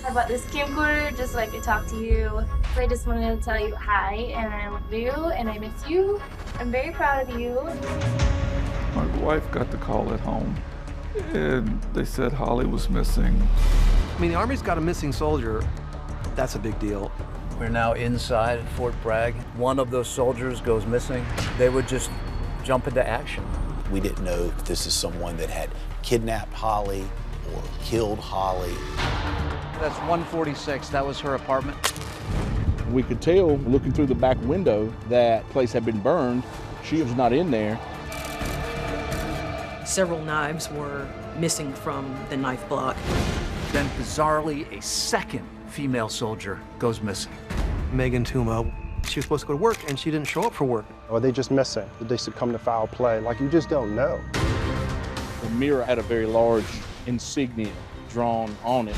I bought this camcorder just so I could talk to you. So I just wanted to tell you hi, and I love you, and I miss you. I'm very proud of you. My wife got the call at home, and they said Holley was missing. I mean, the Army's got a missing soldier. That's a big deal. We're now inside Fort Bragg. One of those soldiers goes missing. They would just jump into action. We didn't know if this is someone that had kidnapped Holley or killed Holley. That's 146. That was her apartment. We could tell, looking through the back window, that place had been burned. She was not in there. Several knives were missing from the knife block. Then, bizarrely, a second female soldier goes missing. Megan Tuma, she was supposed to go to work, and she didn't show up for work. Or they just missing? Did they succumb to foul play? Like, you just don't know. The mirror had a very large insignia drawn on it.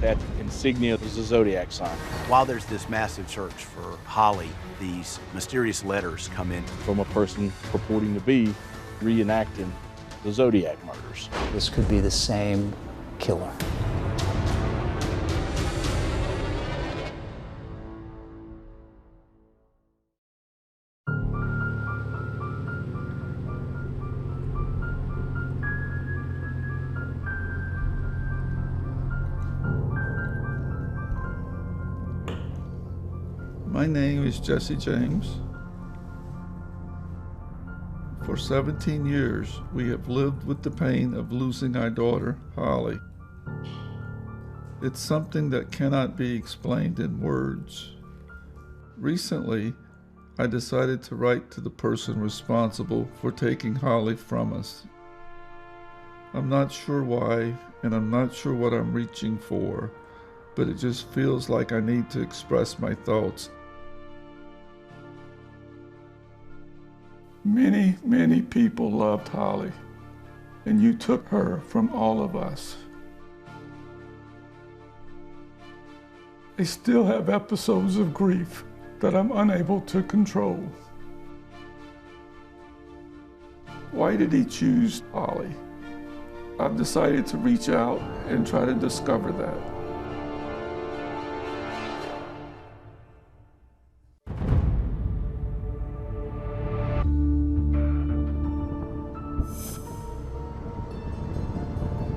That insignia was a zodiac sign. While there's this massive search for Holley, these mysterious letters come in From a person purporting to be reenacting the Zodiac murders. This could be the same killer. My name is Jesse James. For 17 years, we have lived with the pain of losing our daughter, Holley. It's something that cannot be explained in words. Recently, I decided to write to the person responsible for taking Holley from us. I'm not sure why, and I'm not sure what I'm reaching for, but it just feels like I need to express my thoughts. Many, many people loved Holley, and you took her from all of us. I still have episodes of grief that I'm unable to control. Why did he choose Holley? I've decided to reach out and try to discover that.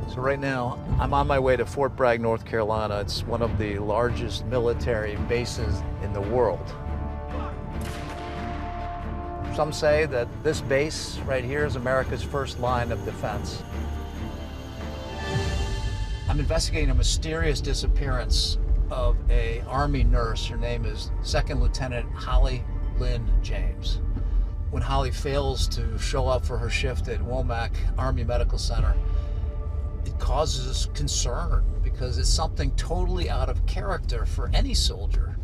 So right now, I'm on my way to Fort Bragg, North Carolina. It's one of the largest military bases in the world. Some say that this base right here is America's first line of defense. I'm investigating a mysterious disappearance of an Army nurse. Her name is Second Lieutenant Holley Lynn James. When Holley fails to show up for her shift at Womack Army Medical Center, it causes concern because it's something totally out of character for any soldier.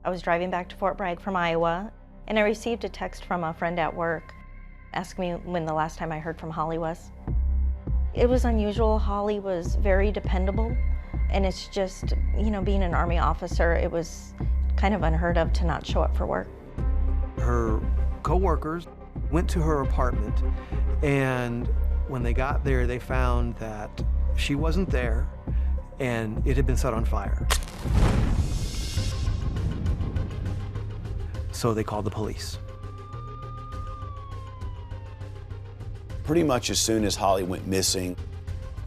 I was driving back to Fort Bragg from Iowa, and I received a text from a friend at work asking me when the last time I heard from Holley was. It was unusual. Holley was very dependable, and it's just, you know, being an Army officer, it was kind of unheard of to not show up for work. Her co-workers went to her apartment, and when they got there, they found that she wasn't there, and it had been set on fire. So they called the police. Pretty much as soon as Holley went missing,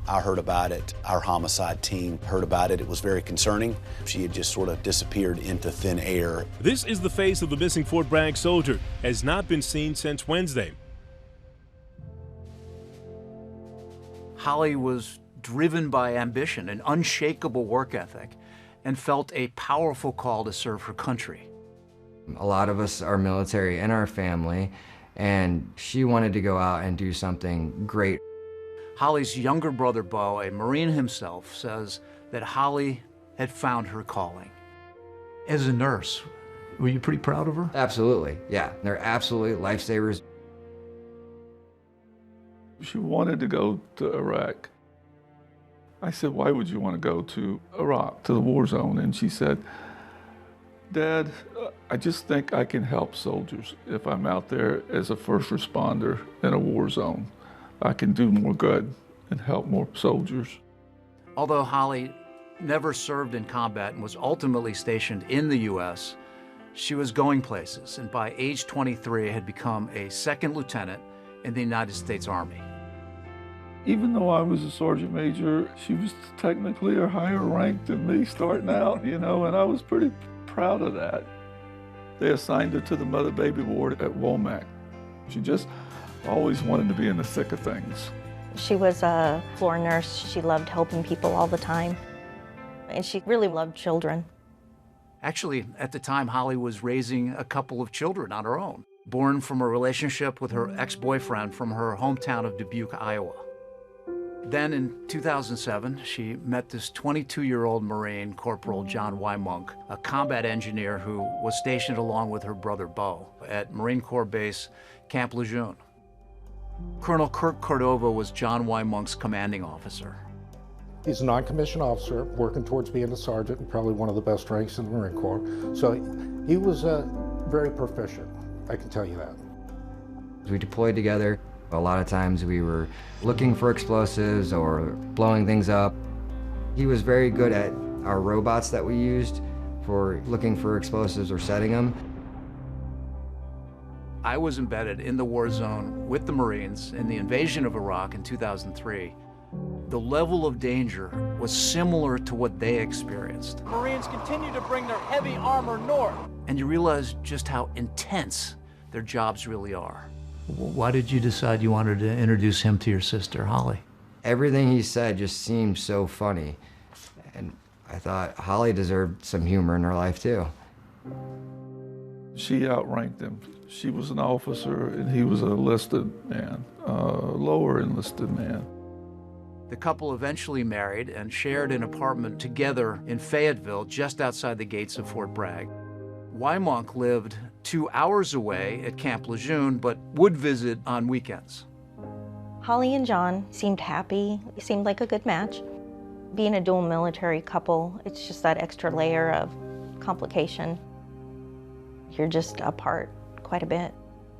I heard about it. Our homicide team heard about it. It was very concerning. She had just sort of disappeared into thin air. This is the face of the missing Fort Bragg soldier. Has not been seen since Wednesday. Holley was driven by ambition, an unshakable work ethic, and felt a powerful call to serve her country. A lot of us are military in our family, and she wanted to go out and do something great. Holley's younger brother, Bo, a Marine himself, says that Holley had found her calling. As a nurse, were you pretty proud of her? Absolutely, yeah. They're absolutely lifesavers. She wanted to go to Iraq. I said, why would you want to go to Iraq, to the war zone? And she said, Dad, I just think I can help soldiers if I'm out there as a first responder in a war zone. I can do more good and help more soldiers. Although Holley never served in combat and was ultimately stationed in the U.S., she was going places, and by age 23 had become a second lieutenant in the United States Army. Even though I was a sergeant major, she was technically a higher rank than me starting out, you know, and I was pretty proud of that. They assigned her to the mother-baby ward at Womack. She just always wanted to be in the thick of things. She was a floor nurse. She loved helping people all the time. And she really loved children. Actually, at the time, Holley was raising a couple of children on her own, born from a relationship with her ex-boyfriend from her hometown of Dubuque, Iowa. Then in 2007, she met this 22-year-old Marine, Corporal John Y. Monk, a combat engineer who was stationed along with her brother Bo at Marine Corps Base Camp Lejeune. Colonel Kirk Cordova was John Y. Monk's commanding officer. He's a non-commissioned officer working towards being a sergeant and probably one of the best ranks in the Marine Corps. So he was very proficient, I can tell you that. We deployed together. A lot of times we were looking for explosives or blowing things up. He was very good at our robots that we used for looking for explosives or setting them. I was embedded in the war zone with the Marines in the invasion of Iraq in 2003. The level of danger was similar to what they experienced. Marines continue to bring their heavy armor north. And you realize just how intense their jobs really are. Why did you decide you wanted to introduce him to your sister, Holley? Everything he said just seemed so funny. And I thought Holley deserved some humor in her life too. She outranked him. She was an officer and he was an enlisted man, lower enlisted man. The couple eventually married and shared an apartment together in Fayetteville, just outside the gates of Fort Bragg. Monk lived 2 hours away at Camp Lejeune, but would visit on weekends. Holley and John seemed happy. They seemed like a good match. Being a dual military couple, it's just that extra layer of complication. You're just apart quite a bit.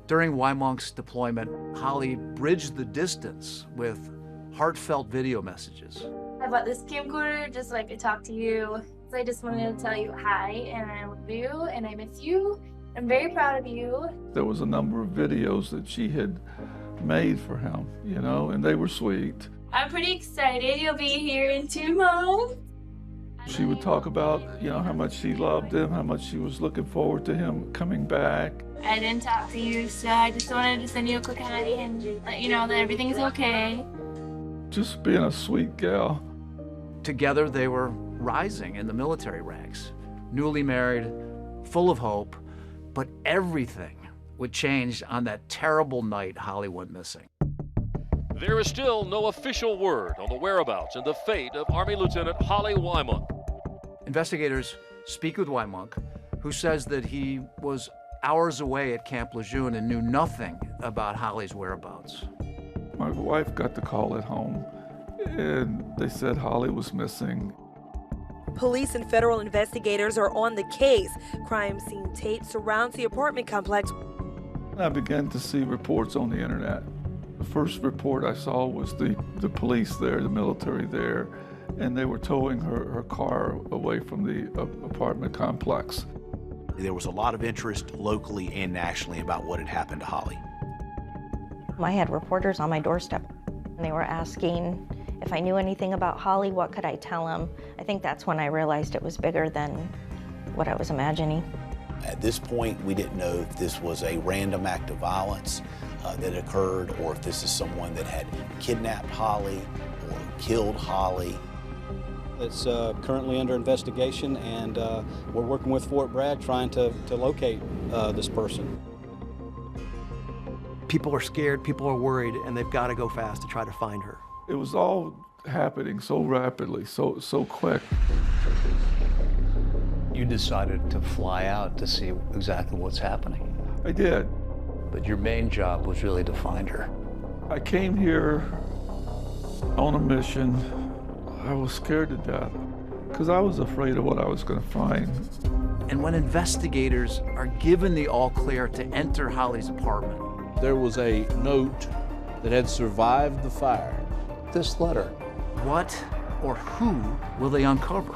During Monk's deployment, Holley bridged the distance with heartfelt video messages. I bought this camcorder just so I could talk to you. So I just wanted to tell you hi, and I love you, and I miss you. I'm very proud of you. There was a number of videos that she had made for him, you know, and they were sweet. I'm pretty excited. You'll be here in 2 months. She would talk about, you know, how much she loved him, how much she was looking forward to him coming back. I didn't talk to you, so I just wanted to send you a quick hi and let you know that everything's okay. Just being a sweet gal. Together, they were rising in the military ranks, newly married, full of hope, but everything would change on that terrible night Holley went missing. There is still no official word on the whereabouts and the fate of Army Lieutenant Holley Monk. Investigators speak with Monk, who says that he was hours away at Camp Lejeune and knew nothing about Holley's whereabouts. My wife got the call at home, and they said Holley was missing. Police and federal investigators are on the case. Crime scene tape surrounds the apartment complex. I began to see reports on the internet. The first report I saw was the police there, the military there, and they were towing her car away from the apartment complex. There was a lot of interest locally and nationally about what had happened to Holley. I had reporters on my doorstep, and they were asking if I knew anything about Holley, what could I tell them? I think that's when I realized it was bigger than what I was imagining. At this point, we didn't know if this was a random act of violence that occurred, or if this is someone that had kidnapped Holley or killed Holley. It's currently under investigation, and we're working with Fort Bragg trying to locate this person. People are scared, people are worried, and they've got to go fast to try to find her. It was all happening so rapidly, so quick. You decided to fly out to see exactly what's happening. I did. But your main job was really to find her. I came here on a mission. I was scared to death because I was afraid of what I was going to find. And when investigators are given the all clear to enter Holley's apartment, there was a note that had survived the fire. This letter. What or who will they uncover?